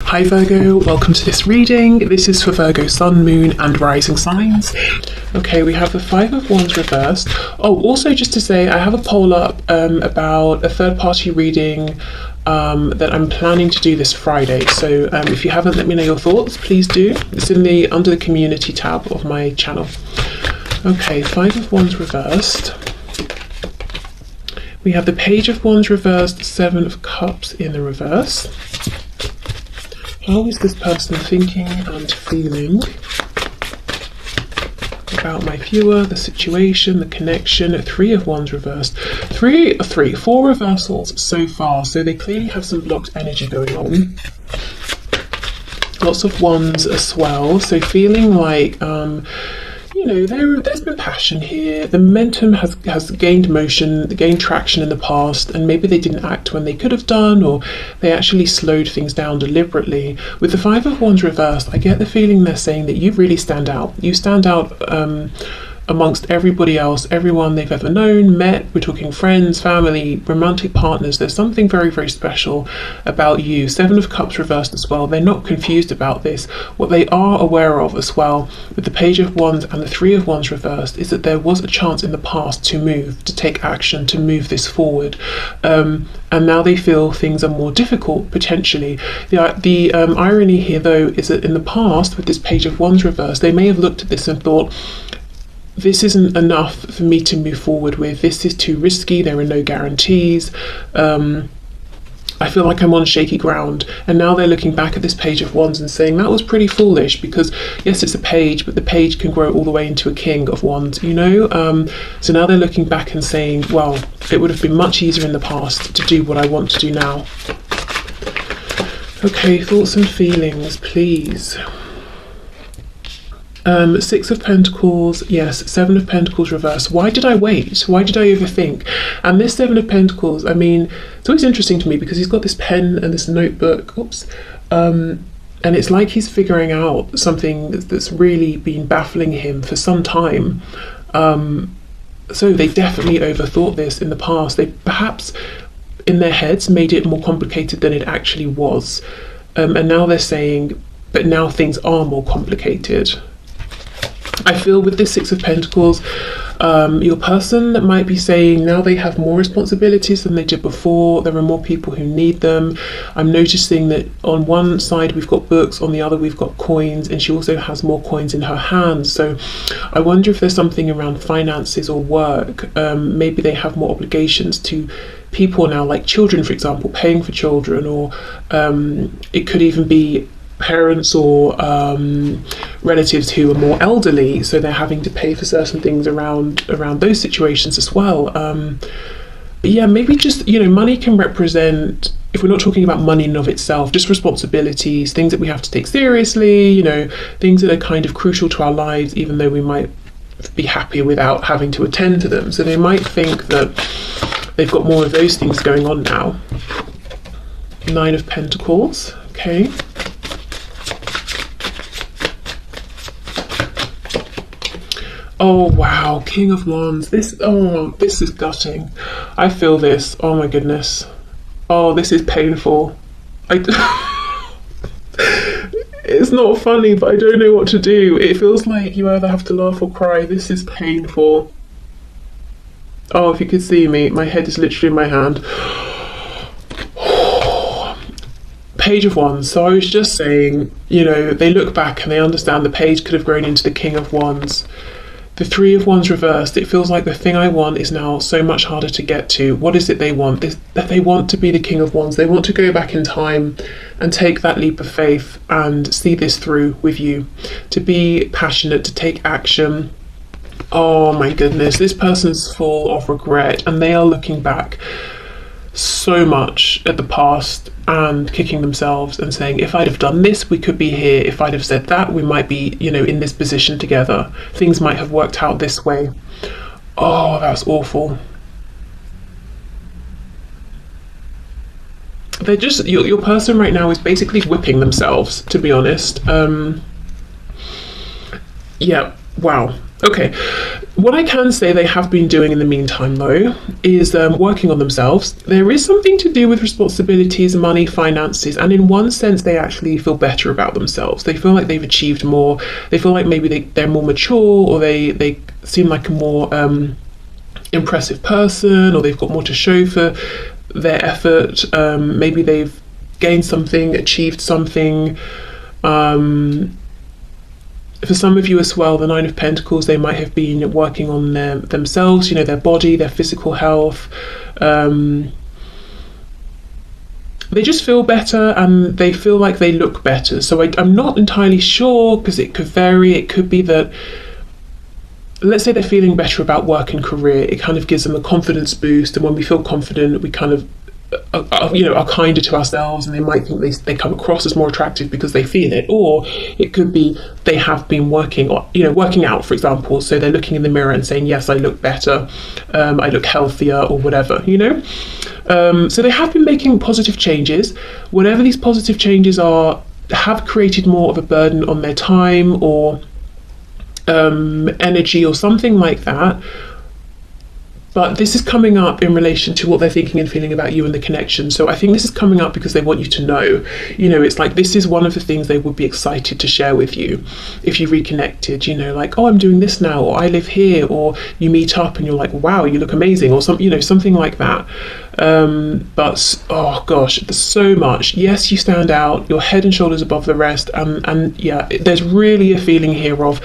Hi Virgo, welcome to this reading. This is for Virgo Sun, Moon and Rising signs. Okay, we have the Five of Wands reversed. Oh, also just to say, I have a poll up about a third-party reading that I'm planning to do this Friday. So if you haven't let me know your thoughts, please do. It's in the under the community tab of my channel. Okay, Five of Wands reversed. We have the Page of Wands reversed, Seven of Cups in the reverse. How is this person thinking and feeling about my viewer, the situation, the connection? Three of Wands reversed. Four reversals so far. So they clearly have some blocked energy going on. Lots of Wands as well. So feeling like, you know, there's been passion here. The momentum has gained motion, gained traction in the past, and maybe they didn't act when they could have done, or they actually slowed things down deliberately. With the Five of Wands reversed, I get the feeling they're saying that you really stand out. You stand out amongst everybody else, everyone they've ever known, met. We're talking friends, family, romantic partners. There's something very, very special about you. Seven of Cups reversed as well. They're not confused about this. What they are aware of as well with the Page of Wands and the Three of Wands reversed is that there was a chance in the past to move, to take action, to move this forward. And now they feel things are more difficult, potentially. The irony here, though, is that in the past, with this Page of Wands reversed, they may have looked at this and thought, this isn't enough for me to move forward with. This is too risky. There are no guarantees. I feel like I'm on shaky ground. And now they're looking back at this Page of Wands and saying that was pretty foolish, because yes, it's a page, but the page can grow all the way into a King of Wands, you know? So now they're looking back and saying, well, it would have been much easier in the past to do what I want to do now. Okay, thoughts and feelings, please. Six of Pentacles, yes. Seven of Pentacles reverse. Why did I wait? Why did I overthink? And this Seven of Pentacles, I mean, it's always interesting to me because he's got this pen and this notebook, and it's like he's figuring out something that's really been baffling him for some time. So they definitely overthought this in the past. They perhaps in their heads made it more complicated than it actually was. And now they're saying, but now things are more complicated. I feel with this Six of Pentacles, your person might be saying now they have more responsibilities than they did before. There are more people who need them. I'm noticing that on one side we've got books, on the other we've got coins, and she also has more coins in her hands. So I wonder if there's something around finances or work. Maybe they have more obligations to people now, like children, for example, paying for children, or it could even be parents or relatives who are more elderly, so they're having to pay for certain things around those situations as well. But yeah, maybe just, you know, money can represent, if we're not talking about money in and of itself, just responsibilities, things that we have to take seriously, you know, things that are kind of crucial to our lives, even though we might be happier without having to attend to them. So they might think that they've got more of those things going on now. Nine of Pentacles, okay. Oh wow, King of Wands. This is gutting. I feel this. Oh my goodness. Oh, this is painful. It's not funny, but I don't know what to do. It feels like you either have to laugh or cry. This is painful. Oh, if you could see me, my head is literally in my hand. Page of Wands. So I was just saying, you know, they look back and they understand the page could have grown into the King of Wands. The Three of Wands reversed. It feels like the thing I want is now so much harder to get to. What is it they want? That they want to be the King of Wands. They want to go back in time and take that leap of faith and see this through with you. To be passionate, to take action. Oh my goodness, this person's full of regret and they are looking back so much at the past and kicking themselves and saying, if I'd have done this, we could be here. If I'd have said that, we might be, you know, in this position together. Things might have worked out this way. Oh, that's awful. They're just, your person right now is basically whipping themselves, to be honest. Yeah, wow. Okay, What I can say they have been doing in the meantime, though, is working on themselves. There is something to do with responsibilities, money, finances, and in one sense, they actually feel better about themselves. They feel like they've achieved more. They feel like maybe they're more mature, or they seem like a more impressive person, or they've got more to show for their effort. Maybe they've gained something, achieved something. For some of you as well, the Nine of Pentacles, they might have been working on themselves, their body, their physical health. They just feel better, and they feel like they look better. So I'm not entirely sure, because it could vary. It could be that, let's say they're feeling better about work and career. It kind of gives them a confidence boost, and when we feel confident, we kind of are kinder to ourselves, and they might think they come across as more attractive because they feel it. Or it could be they have been working out, for example, so they're looking in the mirror and saying, yes, I look better, I look healthier, or whatever, so they have been making positive changes. Whatever these positive changes are, have created more of a burden on their time or energy or something like that. But this is coming up in relation to what they're thinking and feeling about you and the connection. So I think this is coming up because they want you to know. It's like this is one of the things they would be excited to share with you if you reconnected. Like, oh, I'm doing this now, or I live here, or you meet up and you're like, wow, you look amazing, or something like that. But oh gosh, there's so much. Yes, you stand out. You're head and shoulders above the rest. And yeah, there's really a feeling here of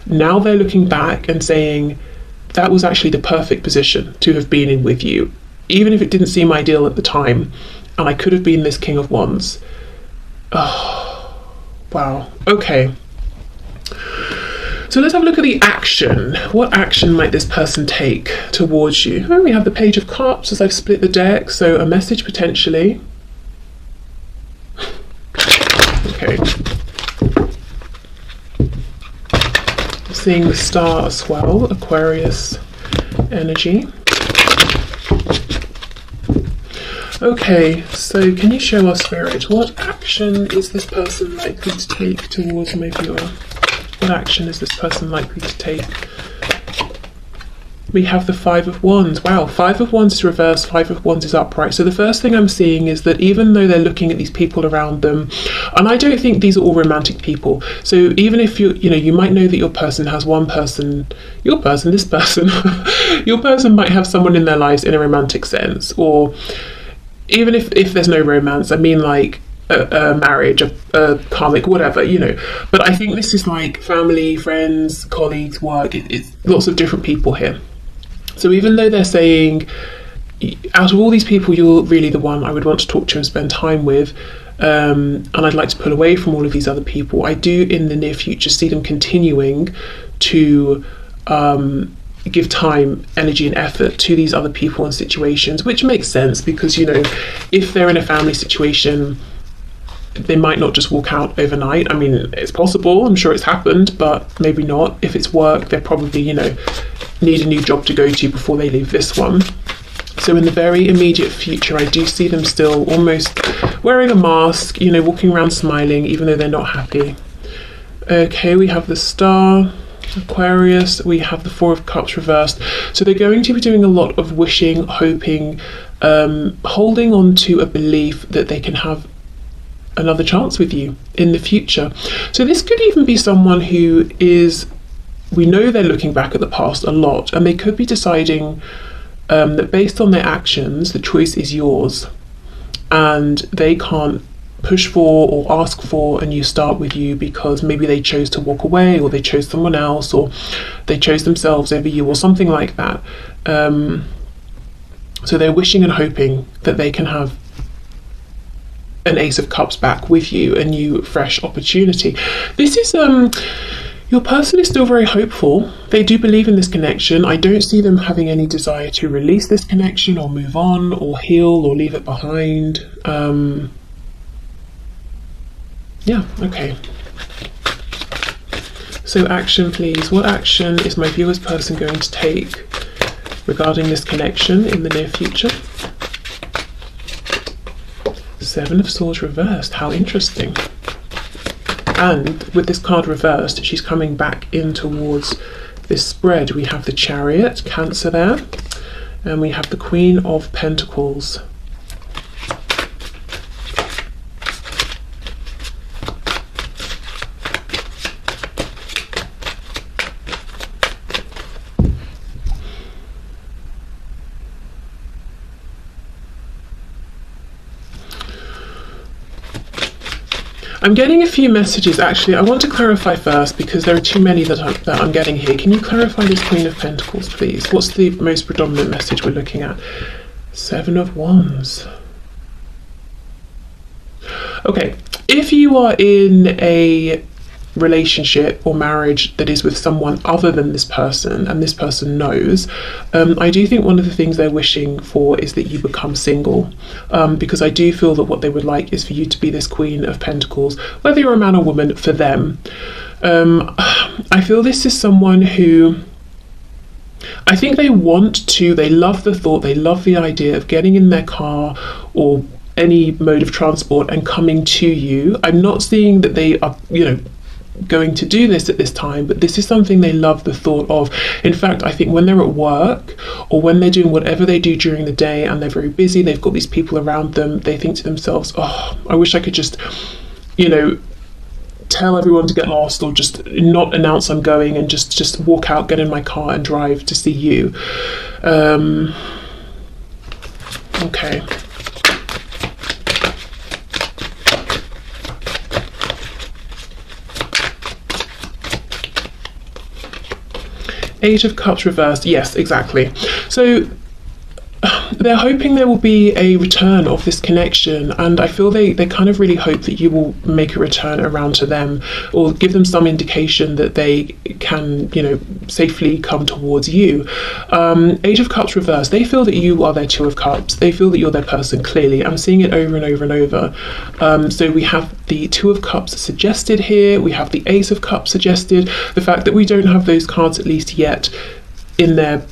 now they're looking back and saying, that was actually the perfect position to have been in with you, even if it didn't seem ideal at the time, and I could have been this King of Wands. Oh, wow. Okay. So let's have a look at the action. What action might this person take towards you? Oh, we have the Page of Cups as I've split the deck, so a message potentially. Okay. Seeing the Star as well, Aquarius energy. Okay, so can you show us, Spirit, what action is this person likely to take towards my viewer? What action is this person likely to take? We have the Five of Wands. Wow, Five of Wands is reversed, Five of Wands is upright. So the first thing I'm seeing is that even though they're looking at these people around them, and I don't think these are all romantic people. So even if you might know that your person has this person, your person might have someone in their lives in a romantic sense, or even if there's no romance, I mean like a marriage, a karmic, whatever, But I think this is like family, friends, colleagues, work. It's lots of different people here. So even though they're saying, out of all these people, you're really the one I would want to talk to and spend time with, and I'd like to pull away from all of these other people, I do in the near future see them continuing to give time, energy and effort to these other people and situations, which makes sense because, if they're in a family situation, they might not just walk out overnight. I mean, it's possible, I'm sure it's happened, but maybe not. If it's work, they're probably, need a new job to go to before they leave this one. So in the very immediate future, I do see them still almost wearing a mask, walking around smiling, even though they're not happy. Okay, we have the Star, Aquarius, we have the Four of Cups reversed. So they're going to be doing a lot of wishing, hoping, holding on to a belief that they can have another chance with you in the future. So this could even be someone who is, we know they're looking back at the past a lot, and they could be deciding that based on their actions, the choice is yours, and they can't push for or ask for a new start with you because maybe they chose to walk away, or they chose someone else, or they chose themselves over you, or something like that. So they're wishing and hoping that they can have an Ace of Cups back with you, a new fresh opportunity. This is your person is still very hopeful. They do believe in this connection. I don't see them having any desire to release this connection or move on or heal or leave it behind. Yeah, okay. So action, please. What action is my viewer's person going to take regarding this connection in the near future? Seven of Swords reversed. How interesting. And with this card reversed, she's coming back in towards this spread, we have the Chariot, Cancer there, and we have the Queen of Pentacles. I'm getting a few messages. Actually, I want to clarify first because there are too many that I'm getting here. Can you clarify this Queen of Pentacles, please? What's the most predominant message we're looking at? Seven of Wands. Okay, if you are in a relationship or marriage that is with someone other than this person, and this person knows, I do think one of the things they're wishing for is that you become single, because I do feel that what they would like is for you to be this Queen of Pentacles, whether you're a man or woman, for them. I feel this is someone who, I think they love the thought, they love the idea of getting in their car or any mode of transport and coming to you. I'm not seeing that they are, going to do this at this time, but this is something they love the thought of. In fact, I think when they're at work or when they're doing whatever they do during the day and they're very busy, they've got these people around them, they think to themselves, oh, I wish I could just, tell everyone to get lost, or just not announce I'm going and just walk out, get in my car and drive to see you. Okay. Eight of Cups reversed. Yes, exactly. So they're hoping there will be a return of this connection, and I feel they kind of really hope that you will make a return around to them, or give them some indication that they can, safely come towards you. Eight of Cups reversed. They feel that you are their Two of Cups. They feel that you're their person, clearly. I'm seeing it over and over and over. So we have the Two of Cups suggested here. We have the Ace of Cups suggested. The fact that we don't have those cards, at least yet, in their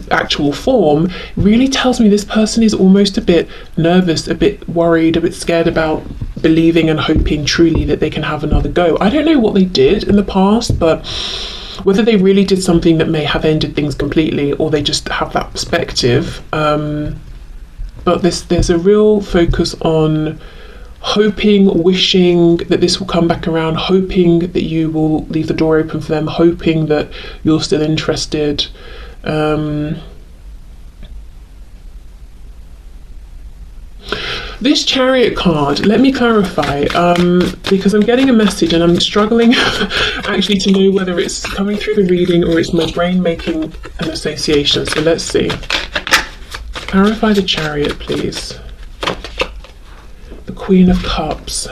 actual form, really tells me this person is almost a bit nervous, a bit worried, a bit scared about believing and hoping truly that they can have another go. I don't know what they did in the past, but whether they really did something that may have ended things completely, or they just have that perspective, but there's a real focus on hoping, wishing that this will come back around, hoping that you will leave the door open for them, hoping that you're still interested. This Chariot card, let me clarify, because I'm getting a message and I'm struggling actually to know whether it's coming through the reading or it's my brain making an association. So let's see. Clarify the Chariot, please. The Queen of Cups.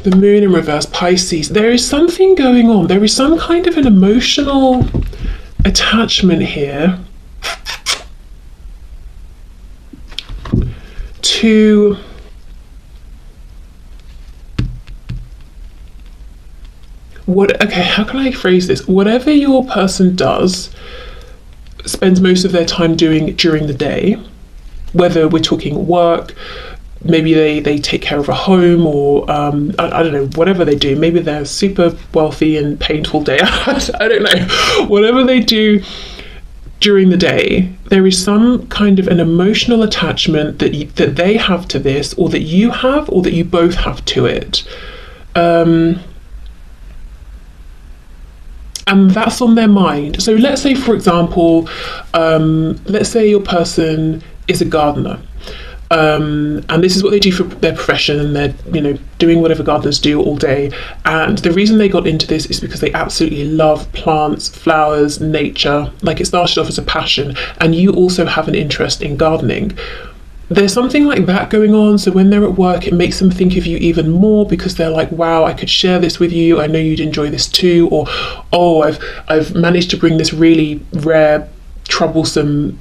The Moon in reverse, Pisces. There is something going on. There is some kind of an emotional attachment here to how can I phrase this? Whatever your person does, spends most of their time doing during the day, whether we're talking work, maybe they take care of a home, or I don't know, whatever they do. Maybe they're super wealthy and painful day. I don't know. Whatever they do during the day, there is some kind of an emotional attachment that they have to this, or that you have, or that you both have to it. And that's on their mind. So let's say, for example, let's say your person is a gardener. And this is what they do for their profession, and they're doing whatever gardeners do all day. And the reason they got into this is because they absolutely love plants, flowers, nature. Like, it started off as a passion, and you also have an interest in gardening. There's something like that going on. So when they're at work, it makes them think of you even more, because they're like, wow, I could share this with you, I know you'd enjoy this too. Or, oh, I've managed to bring this really rare, troublesome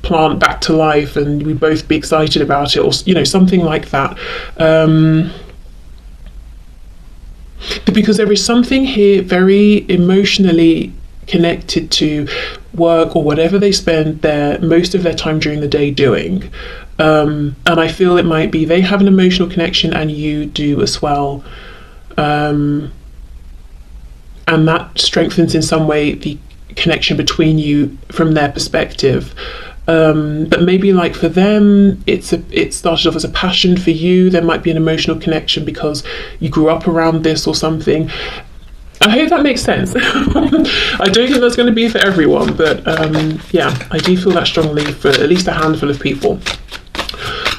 plant back to life, and we'd both be excited about it, or something like that. Because there is something here very emotionally connected to work, or whatever they spend most of their time during the day doing. And I feel it might be they have an emotional connection and you do as well. And that strengthens in some way the connection between you from their perspective. But maybe like for them, it started off as a passion. For you, there might be an emotional connection because you grew up around this or something. I hope that makes sense. I don't think that's going to be for everyone, but yeah, I do feel that strongly for at least a handful of people.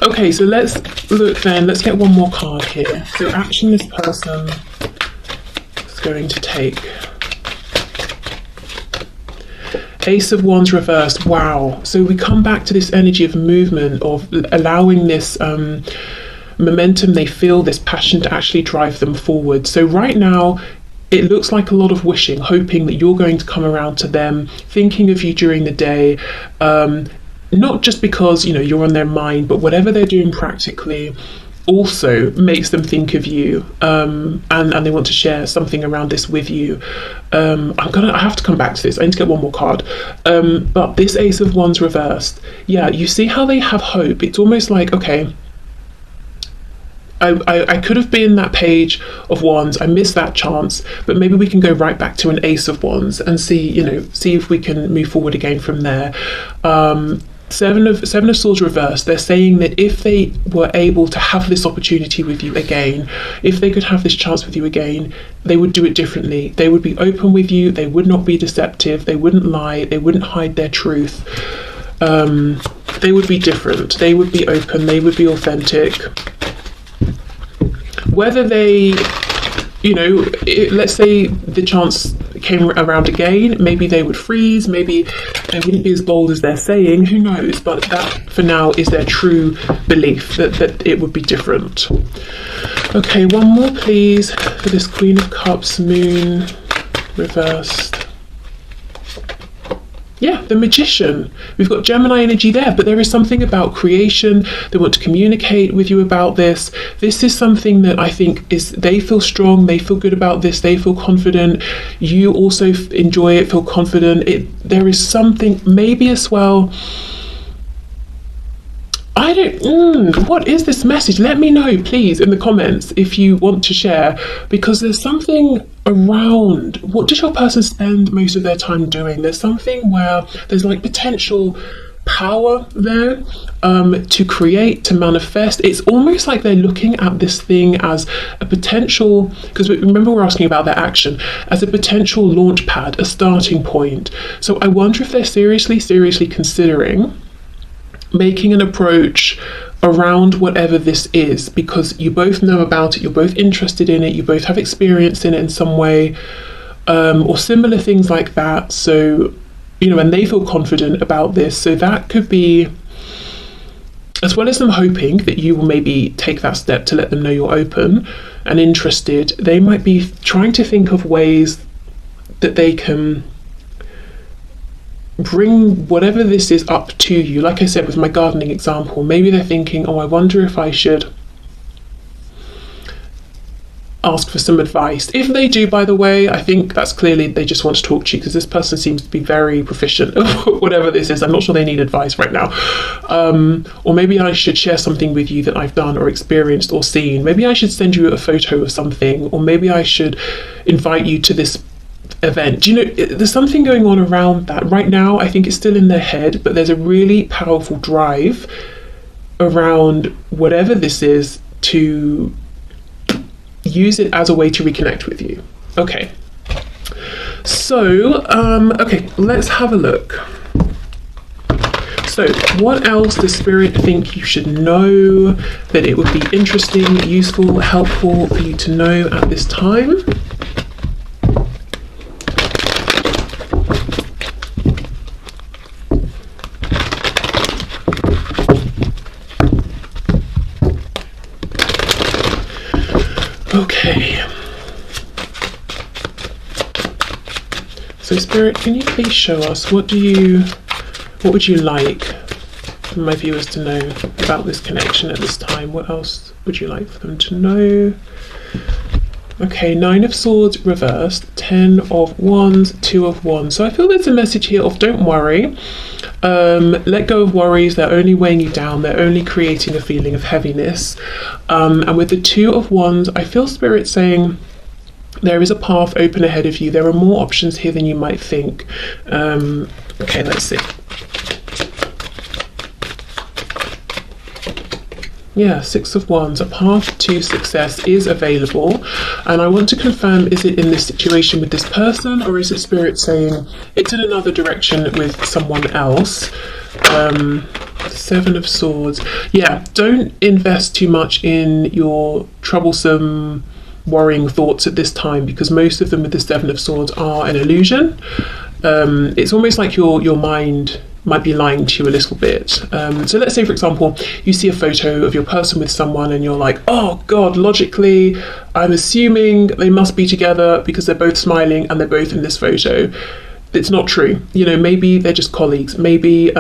Okay, so let's look then. Let's get one more card here. So action this person is going to take. Ace of Wands reversed. Wow. So we come back to this energy of movement, of allowing this momentum they feel, this passion to actually drive them forward. So right now, it looks like a lot of wishing, hoping that you're going to come around to them, thinking of you during the day, not just because, you know, you're on their mind, but whatever they're doing practically also makes them think of you, and they want to share something around this with you. I have to come back to this. I need to get one more card. But this Ace of Wands reversed, yeah, you see how they have hope. It's almost like, okay, I could have been that Page of Wands, I missed that chance, but maybe we can go right back to an Ace of Wands and see if we can move forward again from there. Seven of Swords reversed. They're saying that if they were able to have this opportunity with you again, if they could have this chance with you again, they would do it differently. They would be open with you. They would not be deceptive. They wouldn't lie. They wouldn't hide their truth. They would be different. They would be open. They would be authentic. Whether they, let's say the chance came around again, maybe they would freeze, maybe they wouldn't be as bold as they're saying, who knows, but that for now is their true belief, that it would be different. Okay, one more please for this Queen of Cups, Moon reversed. Yeah, the Magician. We've got Gemini energy there, but there is something about creation. They want to communicate with you about this. This is something that I think they feel strong, they feel good about this, they feel confident. You also enjoy it, feel confident. There is something, maybe as well, what is this message? Let me know, please, in the comments if you want to share, because there's something around, what does your person spend most of their time doing? There's something where there's like potential power there to create, to manifest. It's almost like they're looking at this thing as a potential, because remember we're asking about their action, as a potential launch pad, a starting point. So I wonder if they're seriously considering making an approach around whatever this is, because you both know about it, you're both interested in it, you both have experience in it in some way, or similar things like that. So, and they feel confident about this. So that could be, as well as them hoping that you will maybe take that step to let them know you're open and interested, they might be trying to think of ways that they can bring whatever this is up to you. Like I said with my gardening example, maybe they're thinking, I wonder if I should ask for some advice. If they do, by the way, I think that's clearly they just want to talk to you, because this person seems to be very proficient whatever this is. I'm not sure they need advice right now. Or maybe I should share something with you that I've done or experienced or seen. Maybe I should send you a photo of something, or maybe I should invite you to this event. There's something going on around that right now. I think it's still in their head, but there's a really powerful drive around whatever this is to use it as a way to reconnect with you. Okay, so okay, let's have a look. So what else does Spirit think you should know that it would be interesting, useful, helpful for you to know at this time? Okay, so Spirit, can you please show us what would you like for my viewers to know about this connection at this time? What else would you like for them to know? Okay, 9 of Swords reversed, 10 of Wands, 2 of Wands. So I feel there's a message here of don't worry. Let go of worries. They're only weighing you down. They're only creating a feeling of heaviness. And with the 2 of Wands, I feel Spirit saying there is a path open ahead of you. There are more options here than you might think. Okay, let's see. Yeah, 6 of Wands, a path to success is available. And I want to confirm, is it in this situation with this person, or is it Spirit saying it's in another direction with someone else? 7 of Swords. Yeah, don't invest too much in your troublesome, worrying thoughts at this time, because most of them with the 7 of Swords are an illusion. It's almost like your mind might be lying to you a little bit. So let's say, for example, you see a photo of your person with someone and you're like, oh God, logically, I'm assuming they must be together because they're both smiling and they're both in this photo. It's not true. You know, maybe they're just colleagues. Maybe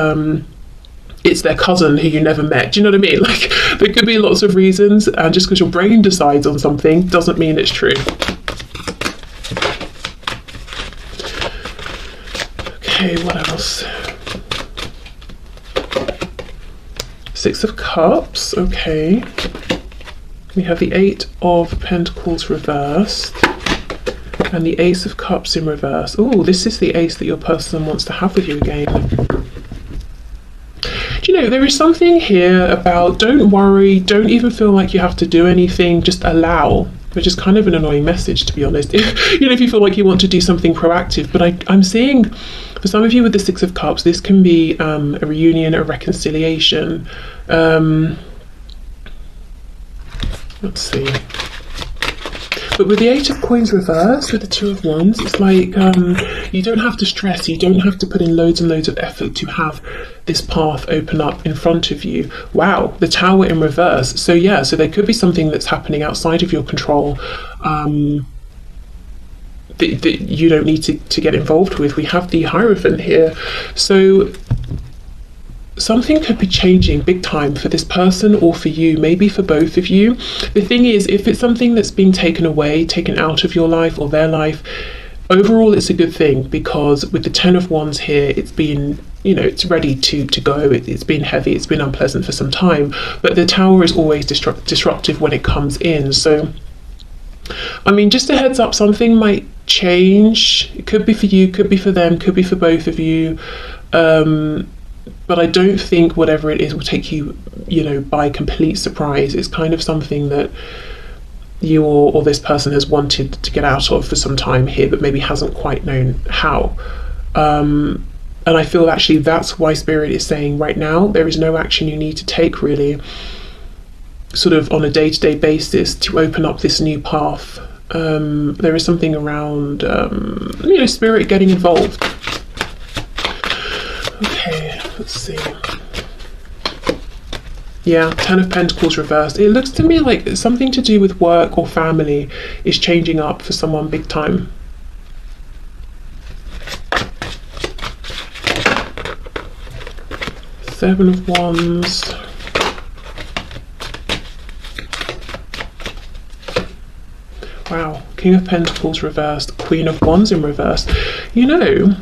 it's their cousin who you never met. Do you know what I mean? Like, there could be lots of reasons, and just because your brain decides on something doesn't mean it's true. Okay, what else? 6 of Cups, okay. We have the 8 of Pentacles reversed and the Ace of Cups in reverse. Oh, this is the ace that your person wants to have with you again. Do you know, there is something here about don't worry, don't even feel like you have to do anything, just allow, which is kind of an annoying message, to be honest. If you feel like you want to do something proactive, but I'm seeing for some of you with the 6 of Cups, this can be a reunion, a reconciliation. Let's see. But with the 8 of Coins reversed, with the 2 of Wands, it's like you don't have to stress, you don't have to put in loads and loads of effort to have this path open up in front of you. Wow, the Tower in reverse. So yeah, so there could be something that's happening outside of your control that you don't need to get involved with. We have the Hierophant here. So something could be changing big time for this person or for you, maybe for both of you. The thing is, if it's something that's being taken away, taken out of your life or their life, overall it's a good thing, because with the 10 of Wands here, it's been, you know, it's ready to go. It's been heavy, it's been unpleasant for some time, but the Tower is always disruptive when it comes in. So I mean, just a heads up, something might change. It could be for you, could be for them, could be for both of you. But I don't think whatever it is will take you, you know, by complete surprise. It's kind of something that you or this person has wanted to get out of for some time here, but maybe hasn't quite known how. And I feel actually that's why Spirit is saying right now there is no action you need to take, really, sort of on a day-to-day basis, to open up this new path. There is something around, you know, Spirit getting involved. Okay, let's see. Yeah, 10 of Pentacles reversed. It looks to me like something to do with work or family is changing up for someone big time. Seven of Wands. Wow, King of Pentacles reversed, Queen of Wands in reverse. You know,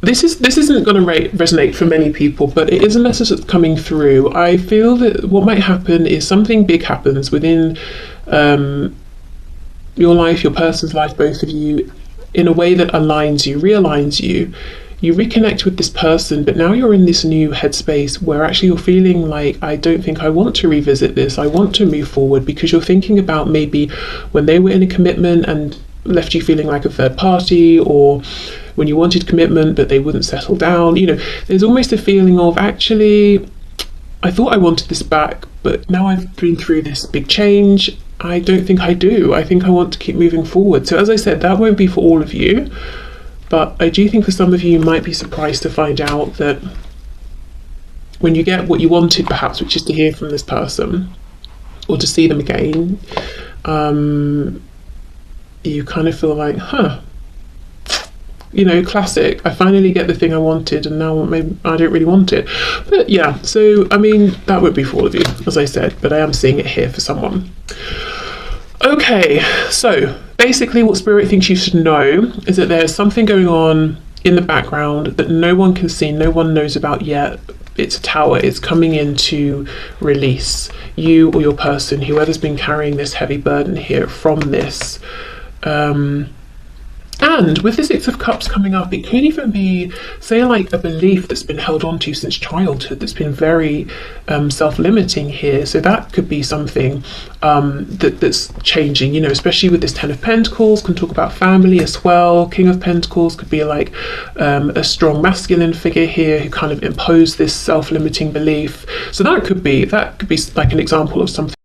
this isn't going to resonate for many people, but it is a message that's coming through. I feel that what might happen is something big happens within your life, your person's life, both of you, in a way that aligns you, realigns you. You reconnect with this person, but now you're in this new headspace where actually you're feeling like, I don't think I want to revisit this. I want to move forward, because you're thinking about maybe when they were in a commitment and left you feeling like a third party, or when you wanted commitment but they wouldn't settle down. You know, there's almost a feeling of, actually, I thought I wanted this back, but now I've been through this big change, I don't think I do. I think I want to keep moving forward. So as I said, that won't be for all of you, but I do think for some of you, you might be surprised to find out that when you get what you wanted, perhaps, which is to hear from this person or to see them again, you kind of feel like, you know, classic. I finally get the thing I wanted, and now maybe I don't really want it. But yeah, so I mean, that would be for all of you, as I said, but I am seeing it here for someone. Okay, so basically what Spirit thinks you should know is that there's something going on in the background that no one can see, no one knows about yet. It's a tower. It's coming in to release you or your person, whoever's been carrying this heavy burden here from this. And with the Six of Cups coming up, it could even be, say, like a belief that's been held on to since childhood that's been very self-limiting here. So that could be something that's changing, you know, especially with this Ten of Pentacles, can talk about family as well. King of Pentacles could be like a strong masculine figure here who kind of imposed this self-limiting belief. So that could be like an example of something